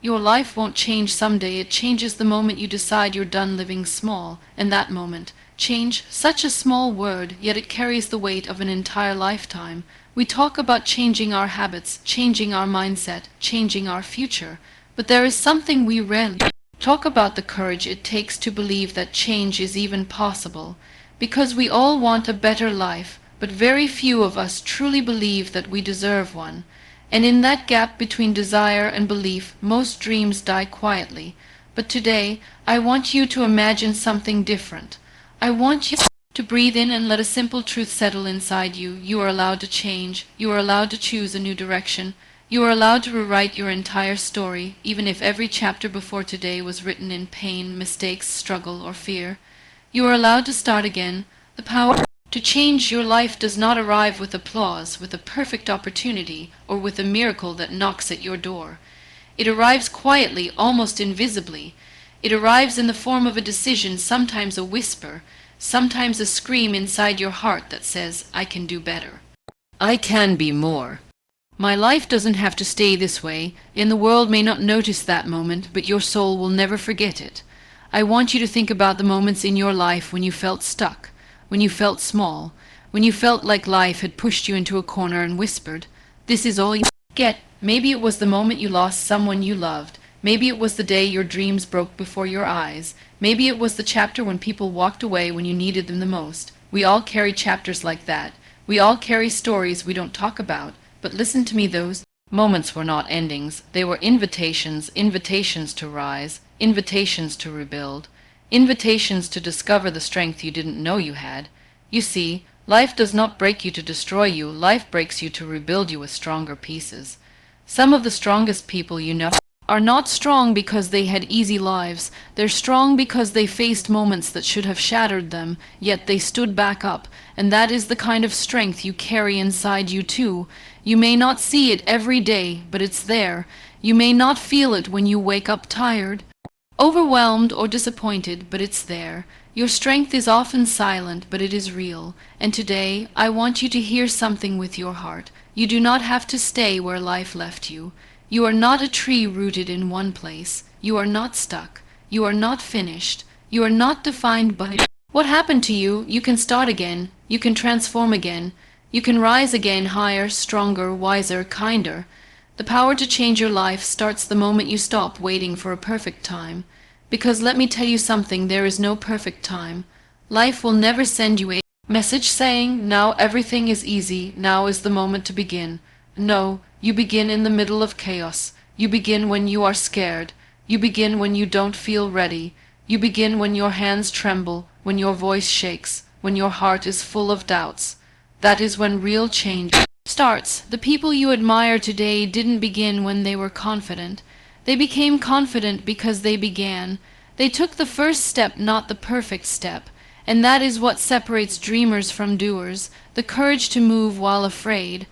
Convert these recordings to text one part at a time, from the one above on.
Your life won't change someday, it changes the moment you decide you're done living small, and that moment. Change, such a small word, yet it carries the weight of an entire lifetime. We talk about changing our habits, changing our mindset, changing our future, but there is something we rarely talk about: the courage it takes to believe that change is even possible. Because we all want a better life, but very few of us truly believe that we deserve one. And in that gap between desire and belief, most dreams die quietly. But today, I want you to imagine something different. I want you to breathe in and let a simple truth settle inside you. You are allowed to change. You are allowed to choose a new direction. You are allowed to rewrite your entire story, even if every chapter before today was written in pain, mistakes, struggle, or fear. You are allowed to start again. The power to change your life does not arrive with applause, with a perfect opportunity, or with a miracle that knocks at your door. It arrives quietly, almost invisibly. It arrives in the form of a decision, sometimes a whisper, sometimes a scream inside your heart that says, I can do better. I can be more. My life doesn't have to stay this way, and the world may not notice that moment, but your soul will never forget it. I want you to think about the moments in your life when you felt stuck, when you felt small, when you felt like life had pushed you into a corner and whispered, this is all you get. Maybe it was the moment you lost someone you loved. Maybe it was the day your dreams broke before your eyes. Maybe it was the chapter when people walked away when you needed them the most. We all carry chapters like that. We all carry stories we don't talk about. But listen to me, those moments were not endings. They were invitations, invitations to rise, invitations to rebuild, invitations to discover the strength you didn't know you had. You see, life does not break you to destroy you. Life breaks you to rebuild you with stronger pieces. Some of the strongest people you know are not strong because they had easy lives. They're strong because they faced moments that should have shattered them, yet they stood back up, and that is the kind of strength you carry inside you too. You may not see it every day, but it's there. You may not feel it when you wake up tired, overwhelmed, or disappointed, but it's there. Your strength is often silent, but it is real. And today, I want you to hear something with your heart. You do not have to stay where life left you. You are not a tree rooted in one place. You are not stuck. You are not finished. You are not defined by what happened to you. You can start again. You can transform again. You can rise again, higher, stronger, wiser, kinder. The power to change your life starts the moment you stop waiting for a perfect time. Because let me tell you something, there is no perfect time. Life will never send you a message saying, now everything is easy, now is the moment to begin. No, you begin in the middle of chaos. You begin when you are scared. You begin when you don't feel ready. You begin when your hands tremble, when your voice shakes, when your heart is full of doubts. That is when real change starts. The people you admire today didn't begin when they were confident. They became confident because they began. They took the first step, not the perfect step. And that is what separates dreamers from doers, the courage to move while afraid.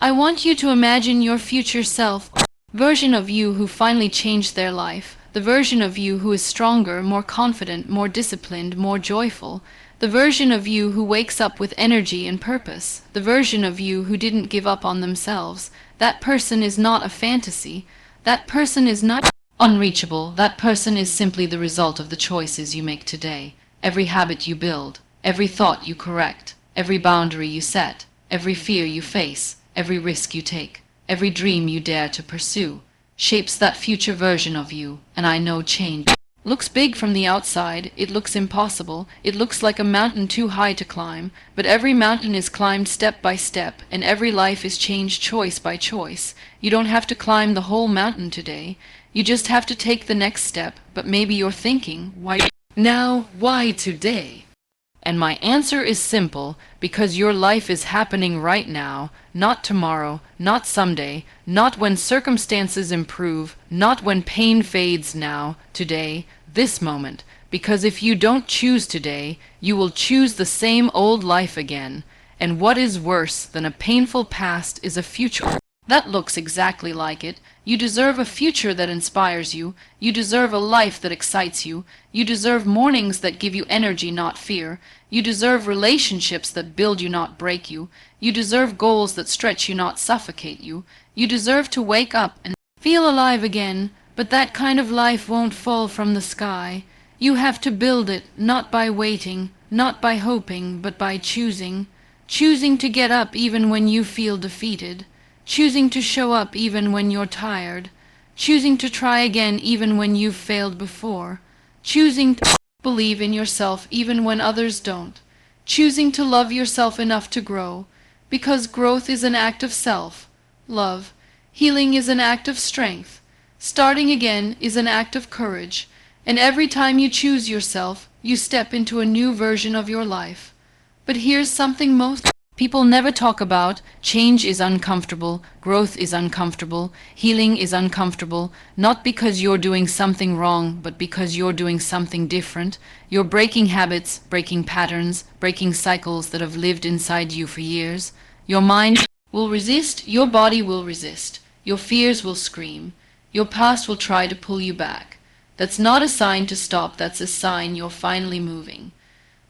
I want you to imagine your future self, version of you who finally changed their life, the version of you who is stronger, more confident, more disciplined, more joyful, the version of you who wakes up with energy and purpose, the version of you who didn't give up on themselves. That person is not a fantasy. That person is not unreachable. That person is simply the result of the choices you make today. Every habit you build, every thought you correct, every boundary you set, every fear you face, every risk you take, every dream you dare to pursue, shapes that future version of you. And I know change looks big from the outside. It looks impossible. It looks like a mountain too high to climb. But every mountain is climbed step by step, and every life is changed choice by choice. You don't have to climb the whole mountain today. You just have to take the next step. But maybe you're thinking, why now? Why today? And my answer is simple, because your life is happening right now, not tomorrow, not someday, not when circumstances improve, not when pain fades. Now, today, this moment. Because if you don't choose today, you will choose the same old life again. And what is worse than a painful past is a future that looks exactly like it. You deserve a future that inspires you. You deserve a life that excites you. You deserve mornings that give you energy, not fear. You deserve relationships that build you, not break you. You deserve goals that stretch you, not suffocate you. You deserve to wake up and feel alive again. But that kind of life won't fall from the sky. You have to build it, not by waiting, not by hoping, but by choosing. Choosing to get up even when you feel defeated. Choosing to show up even when you're tired. Choosing to try again even when you've failed before. Choosing to believe in yourself even when others don't. Choosing to love yourself enough to grow. Because growth is an act of self-love. Healing is an act of strength. Starting again is an act of courage. And every time you choose yourself, you step into a new version of your life. But here's something most people never talk about. Change is uncomfortable, growth is uncomfortable, healing is uncomfortable, not because you're doing something wrong, but because you're doing something different. You're breaking habits, breaking patterns, breaking cycles that have lived inside you for years. Your mind will resist, your body will resist, your fears will scream, your past will try to pull you back. That's not a sign to stop, that's a sign you're finally moving.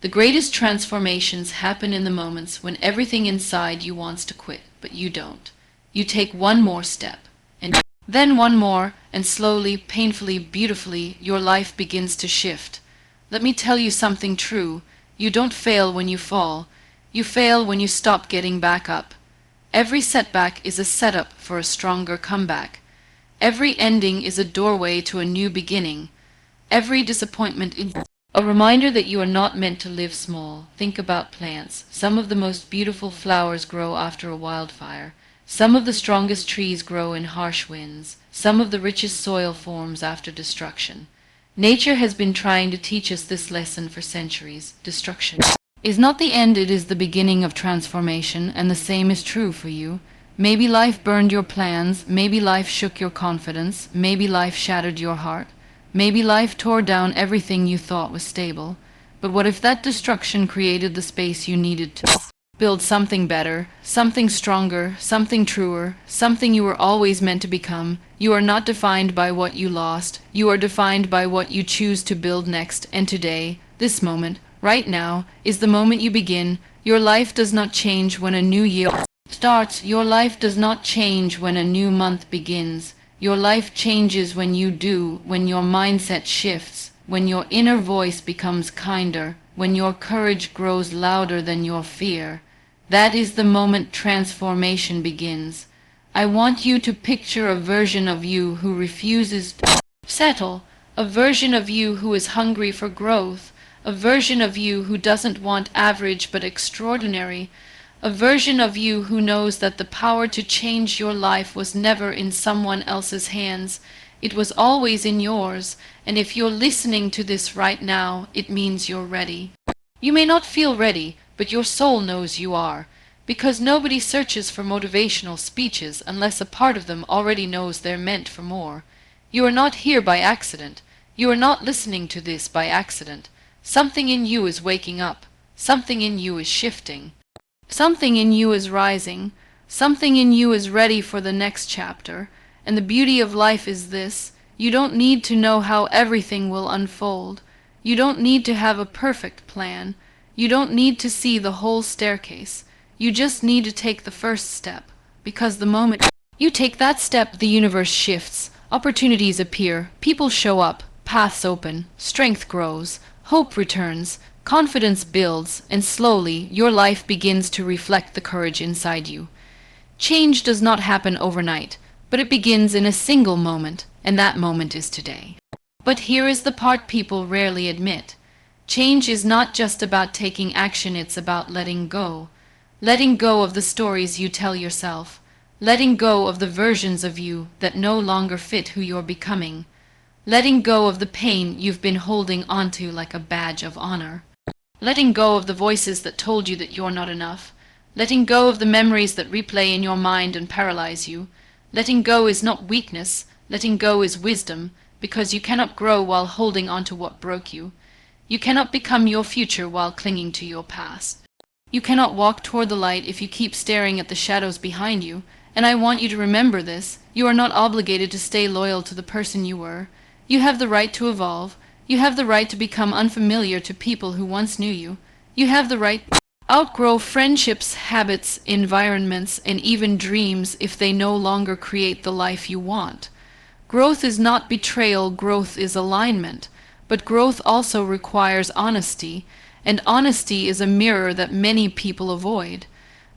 The greatest transformations happen in the moments when everything inside you wants to quit, but you don't. You take one more step, and then one more, and slowly, painfully, beautifully, your life begins to shift. Let me tell you something true. You don't fail when you fall. You fail when you stop getting back up. Every setback is a setup for a stronger comeback. Every ending is a doorway to a new beginning. Every disappointment is a reminder that you are not meant to live small. Think about plants. Some of the most beautiful flowers grow after a wildfire. Some of the strongest trees grow in harsh winds. Some of the richest soil forms after destruction. Nature has been trying to teach us this lesson for centuries. Destruction is not the end, it is the beginning of transformation, and the same is true for you. Maybe life burned your plans, maybe life shook your confidence, maybe life shattered your heart. Maybe life tore down everything you thought was stable, but what if that destruction created the space you needed to build something better, something stronger, something truer, something you were always meant to become? You are not defined by what you lost, you are defined by what you choose to build next, and today, this moment, right now, is the moment you begin. Your life does not change when a new year starts, your life does not change when a new month begins. Your life changes when you do, when your mindset shifts, when your inner voice becomes kinder, when your courage grows louder than your fear. That is the moment transformation begins. I want you to picture a version of you who refuses to settle, a version of you who is hungry for growth, a version of you who doesn't want average but extraordinary, a version of you who knows that the power to change your life was never in someone else's hands. It was always in yours, and if you're listening to this right now, it means you're ready. You may not feel ready, but your soul knows you are, because nobody searches for motivational speeches unless a part of them already knows they're meant for more. You are not here by accident. You are not listening to this by accident. Something in you is waking up. Something in you is shifting. Something in you is rising, something in you is ready for the next chapter, and the beauty of life is this: you don't need to know how everything will unfold. You don't need to have a perfect plan. You don't need to see the whole staircase. You just need to take the first step, because the moment you take that step, the universe shifts, opportunities appear, people show up, paths open, strength grows, hope returns, confidence builds, and slowly your life begins to reflect the courage inside you. Change does not happen overnight, but it begins in a single moment, and that moment is today. But here is the part people rarely admit. Change is not just about taking action, it's about letting go. Letting go of the stories you tell yourself. Letting go of the versions of you that no longer fit who you're becoming. Letting go of the pain you've been holding onto like a badge of honor. Letting go of the voices that told you that you're not enough. Letting go of the memories that replay in your mind and paralyze you. Letting go is not weakness. Letting go is wisdom, because you cannot grow while holding on to what broke you. You cannot become your future while clinging to your past. You cannot walk toward the light if you keep staring at the shadows behind you, and I want you to remember this. You are not obligated to stay loyal to the person you were. You have the right to evolve. You have the right to become unfamiliar to people who once knew you. You have the right to outgrow friendships, habits, environments, and even dreams if they no longer create the life you want. Growth is not betrayal, growth is alignment. But growth also requires honesty, and honesty is a mirror that many people avoid.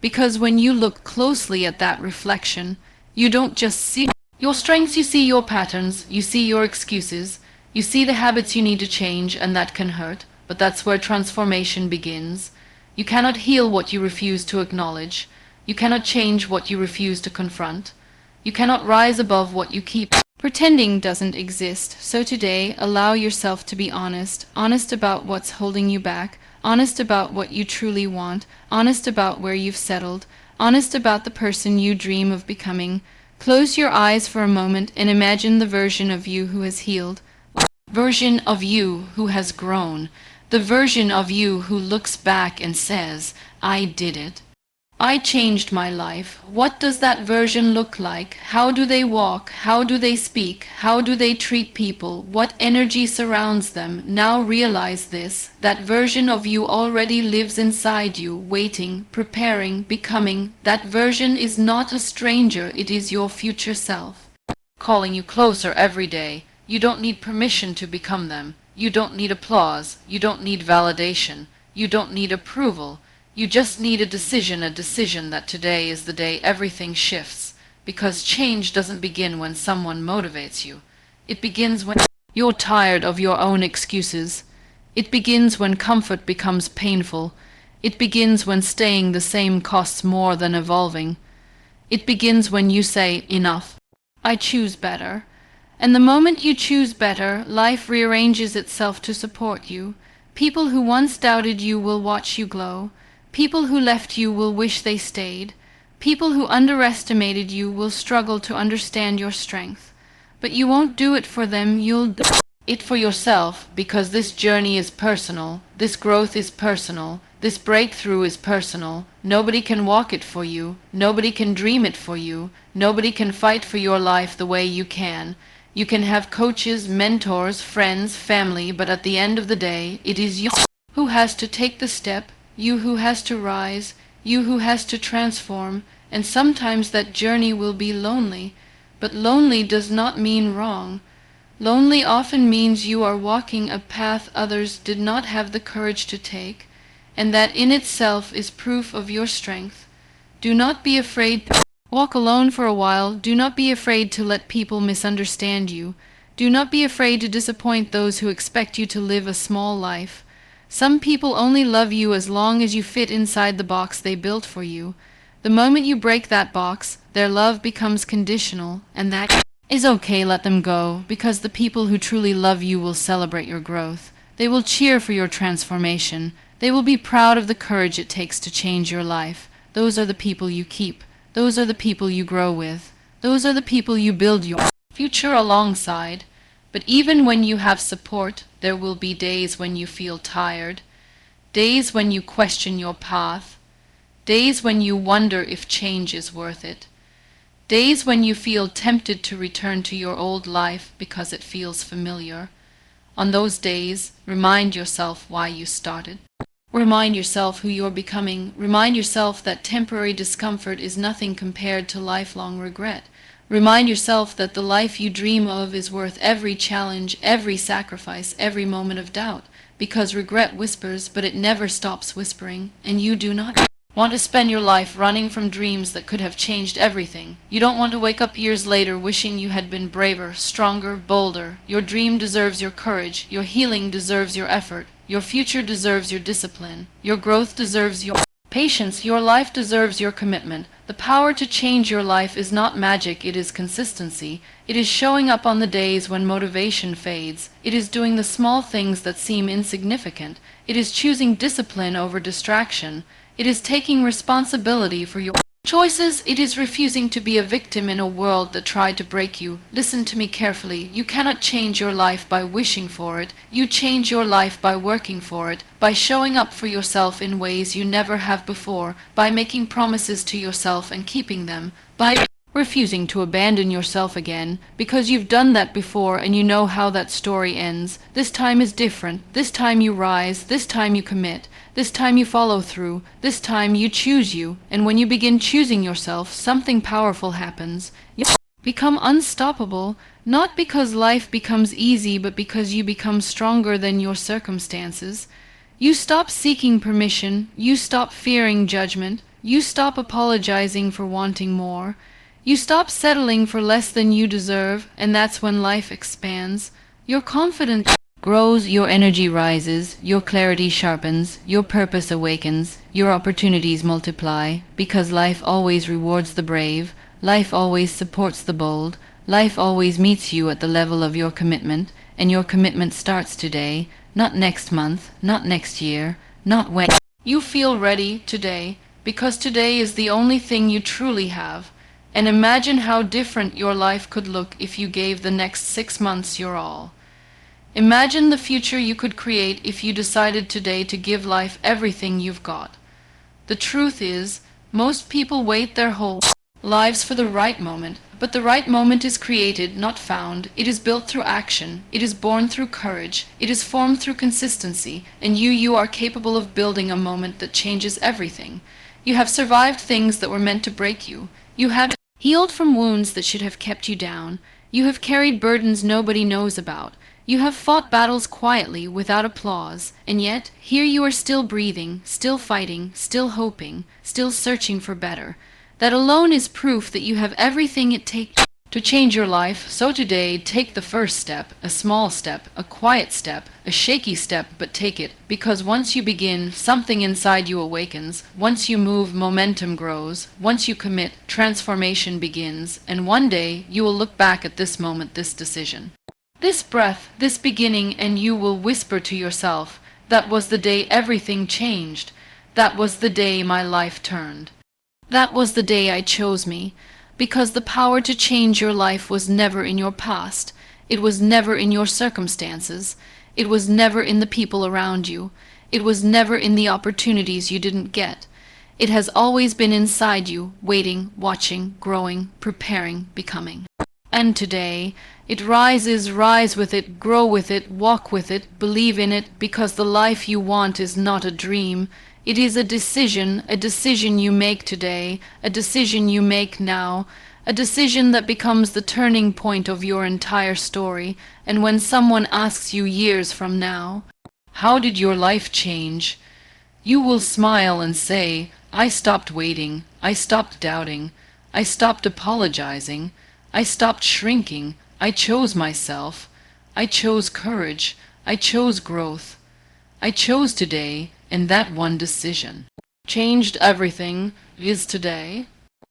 Because when you look closely at that reflection, you don't just see your strengths, you see your patterns, you see your excuses, you see the habits you need to change, and that can hurt, but that's where transformation begins. You cannot heal what you refuse to acknowledge. You cannot change what you refuse to confront. You cannot rise above what you keep. Pretending doesn't exist, so today allow yourself to be honest, honest about what's holding you back, honest about what you truly want, honest about where you've settled, honest about the person you dream of becoming. Close your eyes for a moment and imagine the version of you who has healed, version of you who has grown, the version of you who looks back and says, I did it. I changed my life. What does that version look like? How do they walk? How do they speak? How do they treat people? What energy surrounds them? Now realize this. That version of you already lives inside you, waiting, preparing, becoming. That version is not a stranger, it is your future self, calling you closer every day. You don't need permission to become them. You don't need applause. You don't need validation. You don't need approval. You just need a decision that today is the day everything shifts. Because change doesn't begin when someone motivates you. It begins when you're tired of your own excuses. It begins when comfort becomes painful. It begins when staying the same costs more than evolving. It begins when you say, enough. I choose better. And the moment you choose better, life rearranges itself to support you. People who once doubted you will watch you glow. People who left you will wish they stayed. People who underestimated you will struggle to understand your strength. But you won't do it for them, you'll do it for yourself, because this journey is personal, this growth is personal, this breakthrough is personal. Nobody can walk it for you, nobody can dream it for you, nobody can fight for your life the way you can. You can have coaches, mentors, friends, family, but at the end of the day, it is you who has to take the step, you who has to rise, you who has to transform, and sometimes that journey will be lonely. But lonely does not mean wrong. Lonely often means you are walking a path others did not have the courage to take, and that in itself is proof of your strength. Do not be afraid to walk alone for a while. Do not be afraid to let people misunderstand you. Do not be afraid to disappoint those who expect you to live a small life. Some people only love you as long as you fit inside the box they built for you. The moment you break that box, their love becomes conditional, and that is okay, let them go, because the people who truly love you will celebrate your growth. They will cheer for your transformation. They will be proud of the courage it takes to change your life. Those are the people you keep. Those are the people you grow with. Those are the people you build your future alongside. But even when you have support, there will be days when you feel tired, days when you question your path, days when you wonder if change is worth it, days when you feel tempted to return to your old life because it feels familiar. On those days, remind yourself why you started. Remind yourself who you're becoming. Remind yourself that temporary discomfort is nothing compared to lifelong regret. Remind yourself that the life you dream of is worth every challenge, every sacrifice, every moment of doubt, because regret whispers, but it never stops whispering, and you do not want to spend your life running from dreams that could have changed everything. You don't want to wake up years later wishing you had been braver, stronger, bolder. Your dream deserves your courage. Your healing deserves your effort. Your future deserves your discipline. Your growth deserves your patience. Your life deserves your commitment. The power to change your life is not magic, it is consistency. It is showing up on the days when motivation fades. It is doing the small things that seem insignificant. It is choosing discipline over distraction. It is taking responsibility for your choices. It is refusing to be a victim in a world that tried to break you. Listen to me carefully. You cannot change your life by wishing for it. You change your life by working for it, by showing up for yourself in ways you never have before, by making promises to yourself and keeping them, by refusing to abandon yourself again, because you've done that before and you know how that story ends. This time is different. This time you rise. This time you commit. This time you follow through. This time you choose you. And when you begin choosing yourself, something powerful happens. become unstoppable, not because life becomes easy, but because you become stronger than your circumstances. You stop seeking permission, you stop fearing judgment, you stop apologizing for wanting more. You stop settling for less than you deserve, and that's when life expands. Your confidence grows, your energy rises, your clarity sharpens, your purpose awakens, your opportunities multiply, because life always rewards the brave, life always supports the bold, life always meets you at the level of your commitment, and your commitment starts today, not next month, not next year, not when you feel ready today, because today is the only thing you truly have. And imagine how different your life could look if you gave the next 6 months your all. Imagine the future you could create if you decided today to give life everything you've got. The truth is, most people wait their whole lives for the right moment, but the right moment is created, not found. It is built through action, it is born through courage, it is formed through consistency, and you are capable of building a moment that changes everything. You have survived things that were meant to break you. You have healed from wounds that should have kept you down. You have carried burdens nobody knows about. You have fought battles quietly, without applause, and yet here you are, still breathing, still fighting, still hoping, still searching for better. That alone is proof that you have everything it takes to change your life. So today, take the first step, a small step, a quiet step, a shaky step, but take it, because once you begin, something inside you awakens. Once you move, momentum grows. Once you commit, transformation begins, and one day you will look back at this moment, this decision, this breath, this beginning, and you will whisper to yourself, "That was the day everything changed. That was the day my life turned. That was the day I chose me." Because the power to change your life was never in your past. It was never in your circumstances. It was never in the people around you. It was never in the opportunities you didn't get. It has always been inside you, waiting, watching, growing, preparing, becoming. And today, it rises, rise with it, grow with it, walk with it, believe in it, because the life you want is not a dream. It is a decision you make today, a decision you make now, a decision that becomes the turning point of your entire story. And when someone asks you years from now, "How did your life change?" you will smile and say, "I stopped waiting, I stopped doubting, I stopped apologizing, I stopped shrinking, I chose myself, I chose courage, I chose growth. I chose today, and that one decision changed everything, is today."